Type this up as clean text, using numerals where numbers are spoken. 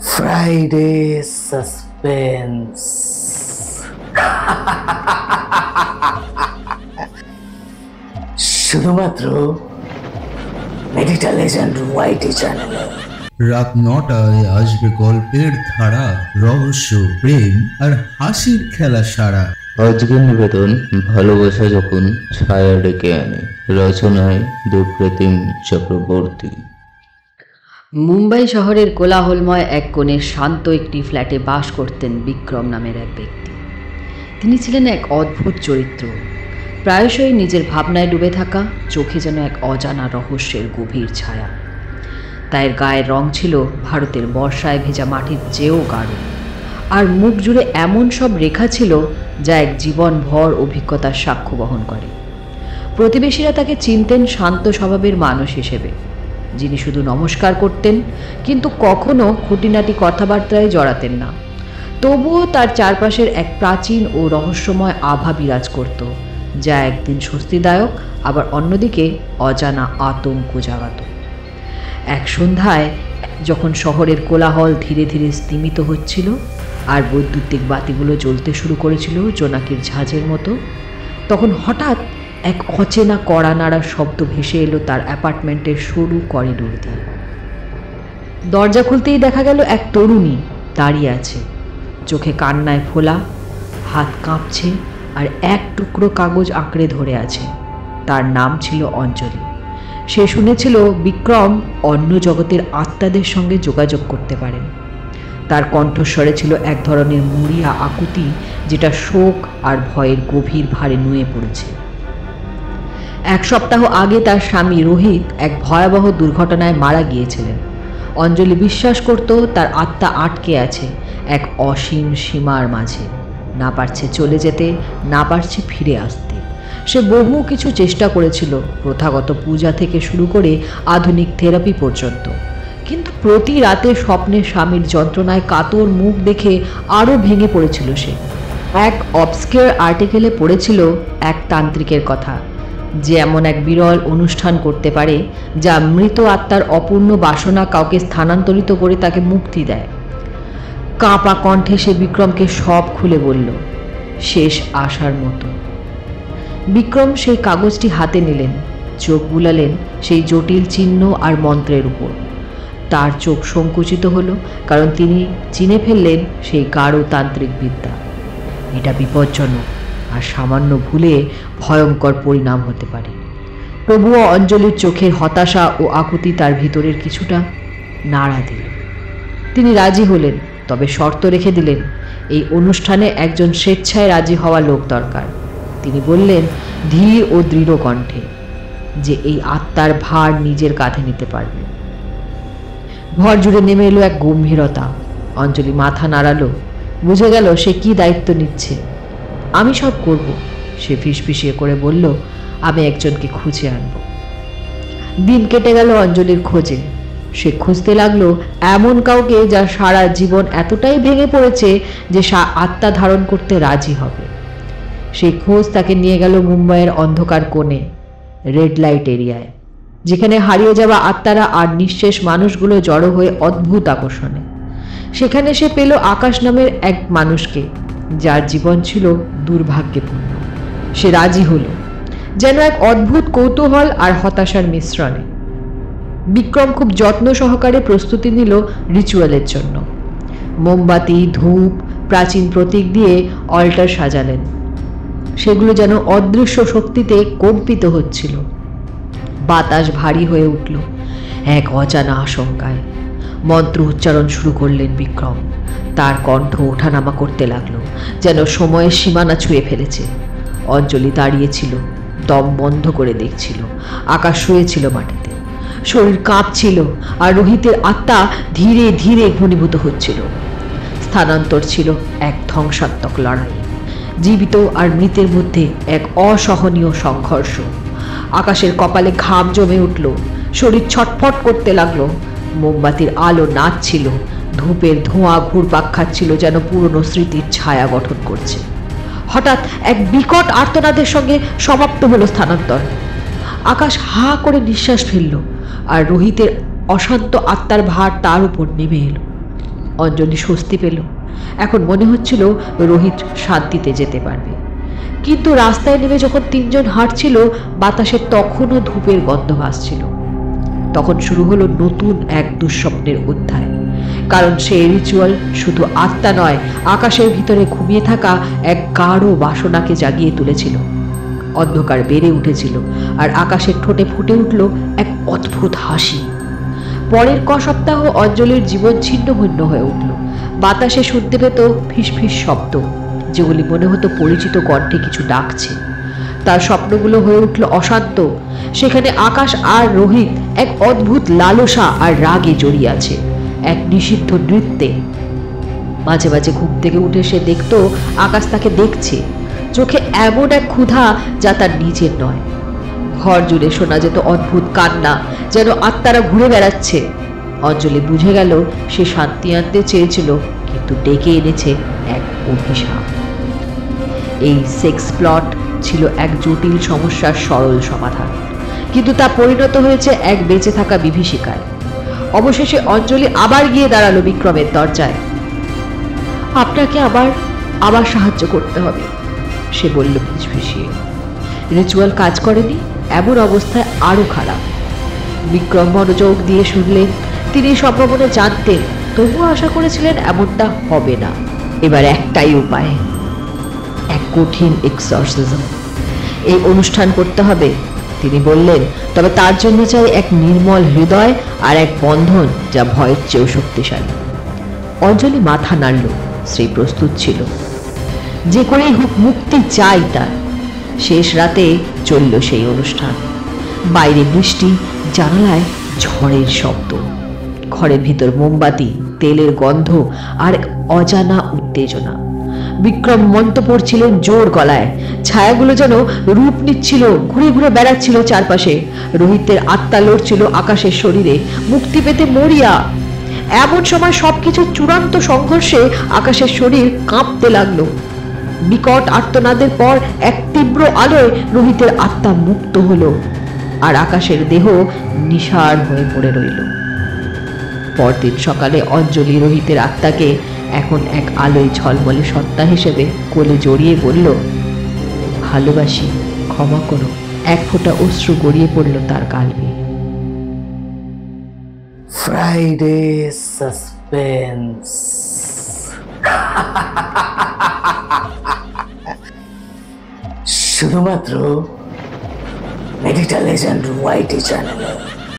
Friday suspense. শুধুমাত্র মেডিটা legend ওয়াইটি চ্যানেলে। রাত 9টায় আসবে গল্পের ধারা, রহস্য, প্রেম আর হাসির খেলা সারা। আজকের নিবেদন ভালোবাসা যখন ছায়া ডেকে আনে, রচনায় দেবপ্রতিম চক্রবর্তী। মুম্বাই শহরের কোলাহলময় এক কোণে শান্ত একটি ফ্ল্যাটে বাস করতেন বিক্রম নামের এক ব্যক্তি। তিনি ছিলেন এক অদ্ভুত চরিত্র, প্রায়শই নিজের ভাবনায় ডুবে থাকা, চোখে যেন এক অজানা রহস্যের গভীর ছায়া। তার গায়ের রং ছিল ভারতের বর্ষায় ভেজা মাটির চেয়েও গাঢ়, আর মুখ জুড়ে এমন সব রেখা ছিল যা এক জীবনভর অভিজ্ঞতার সাক্ষ্য বহন করে। প্রতিবেশীরা তাকে চিনতেন শান্ত স্বভাবের মানুষ হিসেবে, যিনি শুধু নমস্কার করতেন কিন্তু কখনো খুঁটিনাটি কথাবার্তায় জড়াতেন না। তবুও তার চারপাশের এক প্রাচীন ও রহস্যময় আভা বিরাজ করত, যা একদিন স্বস্তিদায়ক, আবার অন্যদিকে অজানা আতঙ্ক জাগাত। এক সন্ধ্যায় যখন শহরের কোলাহল ধীরে ধীরে স্তিমিত হচ্ছিল আর বৈদ্যুতিক বাতিগুলো জ্বলতে শুরু করেছিল জোনাকির ঝাঁঝের মতো, তখন হঠাৎ এক অচেনা কড়া নাড়ার শব্দ ভেসে এলো তার অ্যাপার্টমেন্টের সরু করিডোর দিয়ে। দরজা খুলতেই দেখা গেল এক তরুণী দাঁড়িয়ে আছে, চোখে কান্নায় ফোলা, হাত কাঁপছে আর এক টুকরো কাগজ আঁকড়ে ধরে আছে। তার নাম ছিল অঞ্জলি। সে শুনেছিল বিক্রম অন্য জগতের আত্মাদের সঙ্গে যোগাযোগ করতে পারেন। তার কণ্ঠস্বরে ছিল এক ধরনের মরিয়া আকুতি, যেটা শোক আর ভয়ের গভীর ভারে নুয়ে পড়েছে। এক সপ্তাহ আগে তার স্বামী রোহিত এক ভয়াবহ দুর্ঘটনায় মারা গিয়েছিলেন। অঞ্জলি বিশ্বাস করত তার আত্মা আটকে আছে এক অসীম সীমার মাঝে, না পারছে চলে যেতে, না পারছে ফিরে আসতে। সে বহু কিছু চেষ্টা করেছিল, প্রথাগত পূজা থেকে শুরু করে আধুনিক থেরাপি পর্যন্ত, কিন্তু প্রতি রাতে স্বপ্নে স্বামীর যন্ত্রণায় কাতর মুখ দেখে আরও ভেঙে পড়েছিল সে। এক অবস্কিউর আর্টিকেলে পড়েছিল এক তান্ত্রিকের কথা, যে এমন এক বিরল অনুষ্ঠান করতে পারে যা মৃত আত্মার অপূর্ণ বাসনা কাউকে স্থানান্তরিত করে তাকে মুক্তি দেয়। কাঁপা কণ্ঠে সে বিক্রমকে সব খুলে বলল, শেষ আশার মতো। বিক্রম সেই কাগজটি হাতে নিলেন, চোখ বুলালেন সেই জটিল চিহ্ন আর মন্ত্রের উপর। তার চোখ সংকুচিত হলো, কারণ তিনি চিনে ফেললেন সেই গাঢ় তান্ত্রিক বিদ্যা। এটা বিপজ্জনক, আর সামান্য ভুলে ভয়ঙ্কর পরিণাম হতে পারে। তবুও অঞ্জলির চোখের হতাশা ও আকুতি তার ভিতরের কিছুটা নাড়া দিল। তিনি রাজি হলেন, তবে শর্ত রেখে দিলেন, এই অনুষ্ঠানে একজন স্বেচ্ছায় রাজি হওয়া লোক দরকার। তিনি বললেন ধীর ও দৃঢ় কণ্ঠে যে এই আত্মার ভার নিজের কাঁধে নিতে পারবে। ঘর জুড়ে নেমে এলো এক গম্ভীরতা। অঞ্জলি মাথা নাড়ালো, বুঝে গেল সে কি দায়িত্ব নিচ্ছে। আমি সব করব, সে ফিসফিসিয়ে করে বলল, আমি একজনকে খুঁজে আনব। দিন কেটে গেল অঞ্জলির খোঁজে। সে খুঁজতে লাগলো এমন কাউকে যার সারা জীবন এতটাই ভেঙে পড়েছে যে আত্মা ধারণ করতে রাজি হবে। সেই খোঁজ তাকে নিয়ে গেল মুম্বাইয়ের অন্ধকার কোণে, রেড লাইট এরিয়ায়, যেখানে হারিয়ে যাওয়া আত্মারা আর নিঃশেষ মানুষগুলো জড়ো হয়ে অদ্ভুত আকর্ষণে। সেখানে সে পেল আকাশ নামের এক মানুষকে, যার জীবন ছিল দুর্ভাগ্যপূর্ণ। সে রাজি হলো, যেন এক অদ্ভুত কৌতূহল আর হতাশার মিশ্রণে। বিক্রম খুব যত্ন সহকারে প্রস্তুতি নিল রিচুয়ালের জন্য। মোমবাতি, ধূপ, প্রাচীন প্রতীক দিয়ে অল্টার সাজালেন। সেগুলো যেন অদৃশ্য শক্তিতে কম্পিত হচ্ছিল। বাতাস ভারী হয়ে উঠল এক অজানা আশঙ্কায়। মন্ত্র উচ্চারণ শুরু করলেন বিক্রম। তার কণ্ঠ ওঠানামা করতে লাগলো, যেন সময়ের সীমানা ছুঁয়ে ফেলেছে। অঞ্জলি দাঁড়িয়েছিল, দম বন্ধ করে দেখছিল। আকাশ শুয়েছিল মাটিতে, শরীর কাঁপছিল, আর রোহিতের আত্মা ধীরে ধীরে ঘনীভূত হচ্ছিল। স্থানান্তর ছিল এক ধ্বংসাত্মক লড়াই, জীবিত আর মৃতের মধ্যে এক অসহনীয় সংঘর্ষ। আকাশের কপালে ঘাম জমে উঠল, শরীর ছটফট করতে লাগলো। মোমবাতির আলো নাচছিল, ধূপের ধোঁয়া ঘুরপাক খাচ্ছিল, যেন পুরনো স্মৃতির ছায়া গঠন করছে। হঠাৎ এক বিকট আর্তনাদের সঙ্গে সমাপ্ত হলো স্থানান্তর। আকাশ হা করে নিঃশ্বাস ফেলল, আর রোহিতের অশান্ত আত্মার ভার তার উপর নেমে এলো। অঞ্জলি স্বস্তি পেল। এখন মনে হচ্ছিল রোহিত শান্তিতে যেতে পারবে। কিন্তু রাস্তায় নেমে যখন তিনজন হাঁটছিল, বাতাসে তখনও ধূপের গন্ধ ভাসছিল। তখন শুরু হলো নতুন এক দুঃস্বপ্নের অধ্যায়। কারণ সেই রিচুয়াল শুধু আত্মা নয়, আকাশের ভিতরে ঘুমিয়ে থাকা এক গাঢ় বাসনাকে জাগিয়ে তুলেছিল। অন্ধকার বেড়ে উঠেছিল, আর আকাশের ঠোঁটে ফুটে উঠল এক অদ্ভুত হাসি। পরের সপ্তাহ অঞ্জলির জীবন ছিন্ন ভিন্ন হয়ে উঠল। বাতাসে শুনতে পেত ফিসফিস শব্দ, যেগুলি মনে হতো পরিচিত কণ্ঠে কিছু ডাকছে। তার স্বপ্নগুলো হয়ে উঠল অশান্ত। সেখানে আকাশ আর রোহিত এক অদ্ভুত লালসা আর রাগে জড়িয়ে আছে, এক নিষিদ্ধ নৃত্যে। মাঝে মাঝে ঘুম থেকে উঠে সে দেখত আকাশ তাকে দেখছে, চোখে এমন এক ক্ষুধা যা তার নিজের নয়। ঘর জুড়ে শোনা যেত অদ্ভুত কান্না, যেন আত্মারা ঘুরে বেড়াচ্ছে। অঞ্জলি বুঝে গেল সে শান্তি আনতে চেয়েছিল, কিন্তু ডেকে এনেছে এক অভিশাপ। এই সেক্স প্লট ছিল এক জটিল সমস্যার সরল সমাধান, কিন্তু তা পরিণত হয়েছে এক বেঁচে থাকা বিভীষিকায়। অবশেষে অঞ্জলি আবার গিয়ে দাঁড়ালো বিক্রমের দরজায়। আপনাকে আবার সাহায্য করতে হবে, সে বলল ফিসফিসিয়ে। রিচুয়াল কাজ করেনি, এমন অবস্থায় আরো খারাপ। বিক্রম মনোযোগ দিয়ে শুনলেন। তিনি সম্ভাবনা জানতেন, তবুও আশা করেছিলেন এমনটা হবে না। এবার একটাই উপায়, এক কঠিন এক্সরসিজম। এই অনুষ্ঠান করতে হবে, তিনি বললেন। তবে তার জন্য চাই এক নির্মল হৃদয় আর এক বন্ধন যা ভয়ের চেয়েও শক্তিশালী। অঞ্জলি মাথা নাড়ল, সে প্রস্তুত ছিল। যে করেই হোক মুক্তি চাই তার। শেষ রাতে চলল সেই অনুষ্ঠান। বাইরে বৃষ্টি, জানালায় ঝড়ের শব্দ, ঘরের ভিতর মোমবাতি, তেলের গন্ধ আর অজানা উত্তেজনা। বিক্রম মন্ত্র পড়ছিলেন জোর গলায়। ছায়াগুলো যেন রূপ নিচ্ছিল, ঘুরে ঘুরে বেড়াচ্ছিল চারপাশে। রোহিতের আত্মা লড়ছিল আকাশের শরীরে, মুক্তি পেতে মরিয়া। এমন সময় সবকিছু চূড়ান্ত সংঘর্ষে আকাশের শরীর কাঁপতে লাগলো। বিকট আর্তনাদের পর এক তীব্র আলোয় রোহিতের আত্মা মুক্ত হলো, আর আকাশের দেহ নিসাড় হয়ে পড়ে রইল। পরদিন সকালে অঞ্জলি রোহিতের আত্মাকে এখন এক আলোয় ঝলমলে সত্তা হিসেবে কোলে জড়িয়ে বলল, ভালোবাসি, ক্ষমা করো। এক ফোঁটা অশ্রু গড়িয়ে পড়ল তার গালে। Friday suspense. শুধুমাত্র মেডিটা লেজেন্ড ওয়াইটি চ্যানেলে।